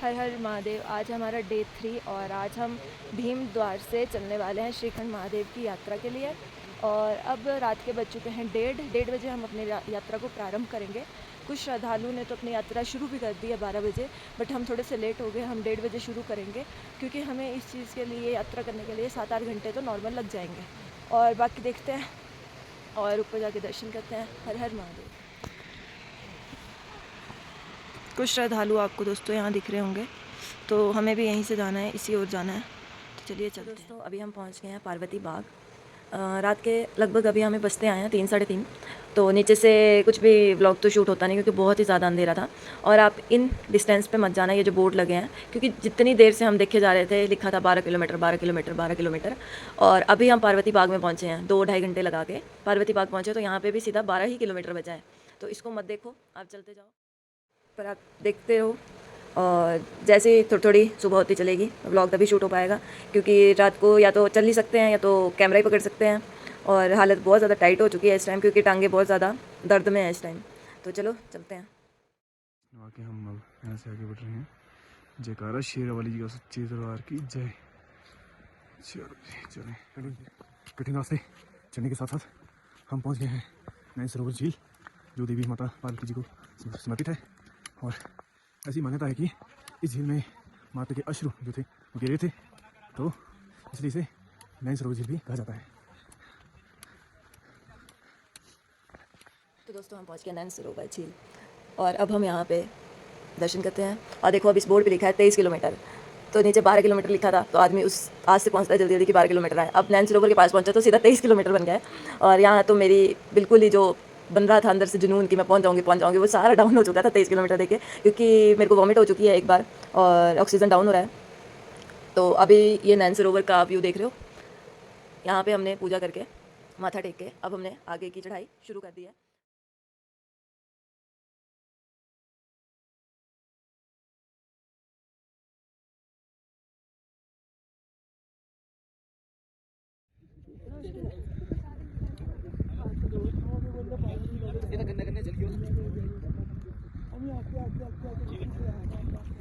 हर हर महादेव। आज हमारा डे 3 और आज हम भीम द्वार से चलने वाले हैं श्रीखंड महादेव की यात्रा के लिए। और अब रात के बज चुके हैं 1:30 बजे हम अपनी यात्रा को प्रारंभ करेंगे। कुछ श्रद्धालुओं ने तो अपनी यात्रा शुरू भी कर दी है 12 बजे, बट हम थोड़े से लेट हो गए। हम 1:30 बजे शुरू करेंगे क्योंकि हमें इस चीज़ के लिए, यात्रा करने के लिए 7-8 घंटे तो नॉर्मल लग जाएंगे। और बाकी देखते हैं और ऊपर जाके दर्शन करते हैं। हर हर महादेव। कुछ श्रद्धालु आपको दोस्तों यहाँ दिख रहे होंगे, तो हमें भी यहीं से जाना है, इसी ओर जाना है। तो चलिए चलते हैं। दोस्तों अभी हम पहुँच गए हैं पार्वती बाग। रात के लगभग अभी हमें बजते आए हैं 3 साढ़े 3। तो नीचे से कुछ भी व्लॉग तो शूट होता नहीं क्योंकि बहुत ही ज़्यादा अंधेरा था। और आप इन डिस्टेंस पे मत जाना, ये जो बोर्ड लगे हैं, क्योंकि जितनी देर से हम देखे जा रहे थे लिखा था 12 किलोमीटर 12 किलोमीटर 12 किलोमीटर। और अभी हम पार्वती बाग में पहुँचे हैं, 2-2.5 घंटे लगा के पार्वती बाग पहुँचे, तो यहाँ पर भी सीधा 12 ही किलोमीटर बचा है। तो इसको मत देखो, आप चलते जाओ, पर आप देखते रहो। और जैसे ही थोड़ी थोड़ी सुबह होती चलेगी व्लॉग तभी शूट हो पाएगा, क्योंकि रात को या तो चल नहीं सकते हैं या तो कैमरा ही पकड़ सकते हैं। और हालत बहुत ज़्यादा टाइट हो चुकी है इस टाइम, क्योंकि टांगे बहुत ज़्यादा दर्द में है इस टाइम। तो चलो चलते हैं। वाकई हम अब यहाँ से आगे बढ़ रहे हैं। जयकारा शेरावाली जी का सच्चे दरबार की जय। चलो कठिन रास्ते चलने के साथ साथ हम पहुँच गए हैं नैन सरोवर झील, जो देवी माता पार्वती जी को समर्पित है। और ऐसी मान्यता है कि इस झील में माता के अश्रु जो थे वो गिरे थे, तो इसलिए इसे नैन सरोवर झील भी कहा जाता है। तो दोस्तों हम पहुंच गए नैन सरोवर झील और अब हम यहाँ पे दर्शन करते हैं। और देखो अब इस बोर्ड पे लिखा है 23 किलोमीटर, तो नीचे 12 किलोमीटर लिखा था, तो आदमी उस आज से पहुँचता है जल्दी जल्दी कि 12 किलोमीटर आए। अब नैन सरोवर के पास पहुँचा तो सीधा 23 किलोमीटर बन गया है। और यहाँ तो मेरी बिल्कुल ही जो बन रहा था अंदर से जुनून कि मैं पहुँच जाऊँगी, वो सारा डाउन हो चुका था 23 किलोमीटर देखे, क्योंकि मेरे को वॉमिट हो चुकी है एक बार और ऑक्सीजन डाउन हो रहा है। तो अभी ये नैन सरोवर का व्यू देख रहे हो, यहाँ पे हमने पूजा करके माथा टेक के अब हमने आगे की चढ़ाई शुरू कर दी है।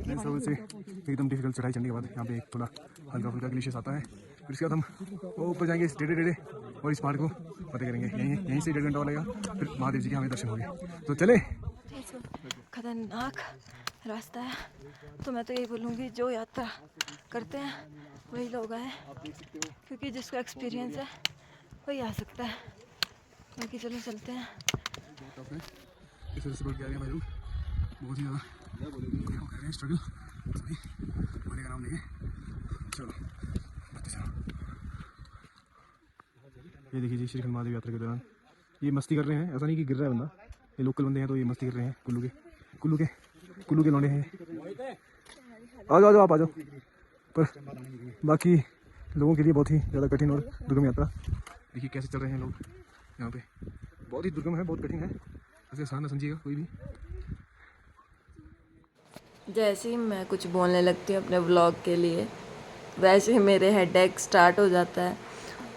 नैन सरोवर से एकदम डिफिकल्ट चढ़ाई चढ़ने के बाद यहाँ पे एक थोड़ा हल्का फुल्का ग्लेशियर्स आता है। फिर इसके बाद हम ऊपर जाएंगे इस टेढ़े और इस पहाड़ को फतेह करेंगे। यहीं से 1.5 घंटा लगेगा, फिर महादेव जी के हमें दर्शन होंगे। तो चले। खतरनाक रास्ता है, तो मैं तो यही बोलूँगी जो यात्रा करते हैं वही लोग आए, क्योंकि जिसको एक्सपीरियंस है वही आ सकता है। बाकी चलो चलते हैं। इस वजह से बढ़ गया भाई लोग, बहुत ही ज़्यादा कर रहे हैं स्ट्रगल, सभी मरने का नाम लेंगे। चलो बढ़ते चलो। ये देखिए जी, श्रीखंड महादेव यात्रा के दौरान ये मस्ती कर रहे हैं। ऐसा नहीं कि गिर रहा है बंदा, ये लोकल बंदे हैं तो ये मस्ती कर रहे हैं। कुल्लू के लौंडे हैं। आ जाओ आप आ जाओ। पर बाकी लोगों के लिए बहुत ही ज़्यादा कठिन और दुर्गम यात्रा। देखिए कैसे चल रहे हैं लोग यहाँ पे, बहुत ही दुर्गम है, बहुत कठिन है, ऐसे आसान ना समझिएगा कोई भी। जैसे ही मैं कुछ बोलने लगती हूँ अपने व्लॉग के लिए, वैसे ही मेरे हेडेक स्टार्ट हो जाता है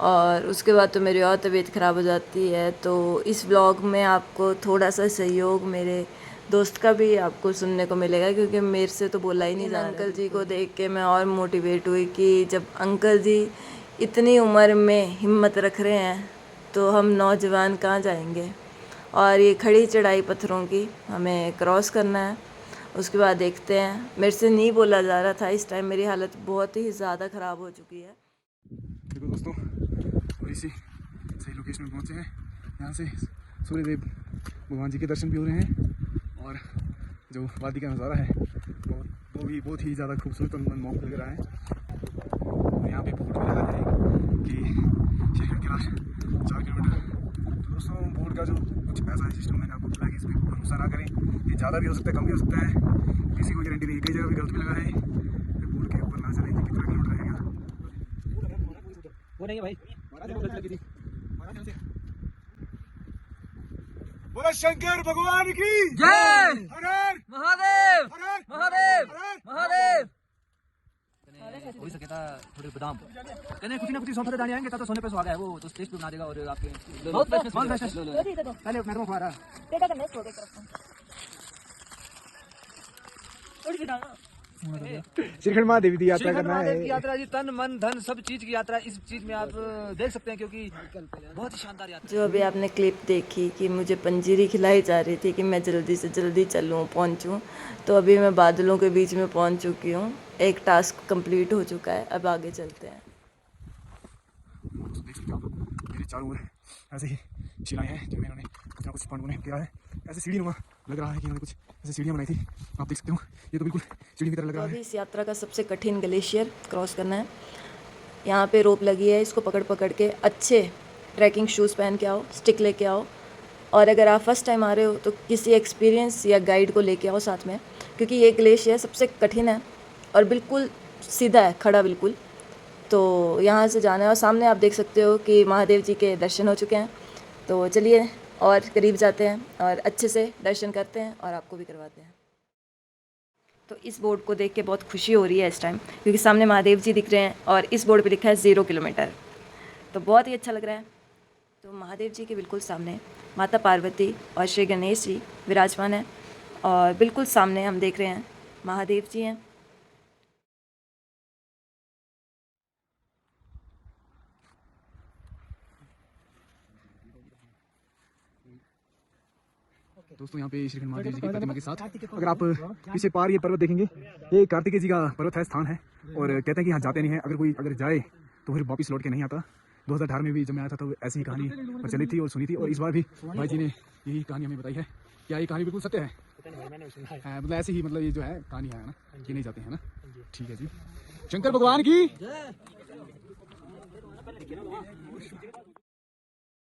और उसके बाद तो मेरी और तबीयत ख़राब हो जाती है। तो इस व्लॉग में आपको थोड़ा सा सहयोग मेरे दोस्त का भी आपको सुनने को मिलेगा, क्योंकि मेरे से तो बोला ही नहीं जा रहा। अंकल जी को देख के मैं और मोटिवेट हुई कि जब अंकल जी इतनी उम्र में हिम्मत रख रहे हैं तो हम नौजवान कहाँ जाएंगे। और ये खड़ी चढ़ाई पत्थरों की हमें क्रॉस करना है, उसके बाद देखते हैं। मेरे से नहीं बोला जा रहा था इस टाइम, मेरी हालत बहुत ही ज़्यादा ख़राब हो चुकी है। देखो दोस्तों, और इसी सही लोकेशन में पहुँचे हैं। यहाँ से सूर्यदेव भगवान जी के दर्शन भी हो रहे हैं और जो वादी का नज़ारा है वो भी बहुत ही ज़्यादा खूबसूरत और मनमोहक लग रहा है। और यहाँ पे बोर्ड भी लगा है कि श्रीखंड कैलाश 4 किलोमीटर। तो दोस्तों बोर्ड का जो कुछ ऐसा है सिस्टम, मैंने आपको बताया कि इस पर भरोसा ना करें, ये ज़्यादा भी हो सकता है कम भी हो सकता है, किसी को गारंटी नहीं। कई जगह भी गलत भी लगा है, बोर्ड के ऊपर ना चले कि कितना किलोमीटर रहेगा। वो नहीं है भाई, बोलो शंकर भगवान की जय। हर हर महादेव महादेव महादेव। हो सके था थोड़े बादाम कहने कुछ ना कुछ सौंपते दाने आएंगे तो सोने पे सुहागा है, वो तो टेस्ट भी बना देगा। और आपके पहले मैडम खा रहा थोड़ी सी डालना श्रीखंड महादेव की यात्रा श्रीखंड करना महादेव की है। यात्रा जी, तन मन धन सब चीज की यात्रा इस चीज में आप देख सकते हैं, क्योंकि बहुत ही शानदार यात्रा। जो अभी आपने क्लिप देखी कि मुझे पंजीरी खिलाई जा रही थी कि मैं जल्दी से जल्दी चलूँ पहुँचूँ, तो अभी मैं बादलों के बीच में पहुँच चुकी हूँ। एक टास्क कंप्लीट हो चुका है, अब आगे चलते हैं। तो देख सकते हो आप, मेरे चारों ओर ऐसे ही शिलाएं हैं जिनमें इन्होंने कुछ ना कुछ पांडवों ने किया है। ऐसे सीढ़ी नुमा लग रहा है कि इन्होंने कुछ ऐसे सीढ़ियाँ बनाई थी, आप देख सकते हो। ये तो बिल्कुल सीढ़ी की तरह लग तो रहा अभी है। इस यात्रा का सबसे कठिन ग्लेशियर क्रॉस करना है। यहाँ पे रोप लगी है, इसको पकड़ पकड़ के अच्छे ट्रैकिंग शूज़ पहन के आओ, स्टिक लेके आओ, और अगर आप फर्स्ट टाइम आ रहे हो तो किसी एक्सपीरियंस या गाइड को लेके आओ साथ में, क्योंकि ये ग्लेशियर सबसे कठिन है और बिल्कुल सीधा है, खड़ा बिल्कुल। तो यहाँ से जाना है और सामने आप देख सकते हो कि महादेव जी के दर्शन हो चुके हैं। तो चलिए और करीब जाते हैं और अच्छे से दर्शन करते हैं और आपको भी करवाते हैं। तो इस बोर्ड को देख के बहुत खुशी हो रही है इस टाइम, क्योंकि सामने महादेव जी दिख रहे हैं और इस बोर्ड पे लिखा है 0 किलोमीटर, तो बहुत ही अच्छा लग रहा है। तो महादेव जी के बिल्कुल सामने माता पार्वती और श्री गणेश जी विराजमान हैं और बिल्कुल सामने हम देख रहे हैं महादेव जी हैं। दोस्तों यहाँ पे श्रीखंड महादेव जी की प्रतिमा के साथ अगर आप पीछे पार ये पर्वत देखेंगे, ये कार्तिकेय जी का पर्वत है, स्थान है, और कहते हैं कि यहाँ जाते नहीं है, अगर जाए तो फिर वापस लौट के नहीं आता। 2018 में भी जब मैं आया था तो ऐसी ही कहानी प्रचलित थी और सुनी थी, और इस बार भी भाई जी ने यही कहानी हमें बताई है। क्या ये कहानी बिल्कुल सत्य है? मतलब ऐसे ही, मतलब ये जो है कहानी है ना, ये नहीं जाते हैं ना। ठीक है जी, शंकर भगवान की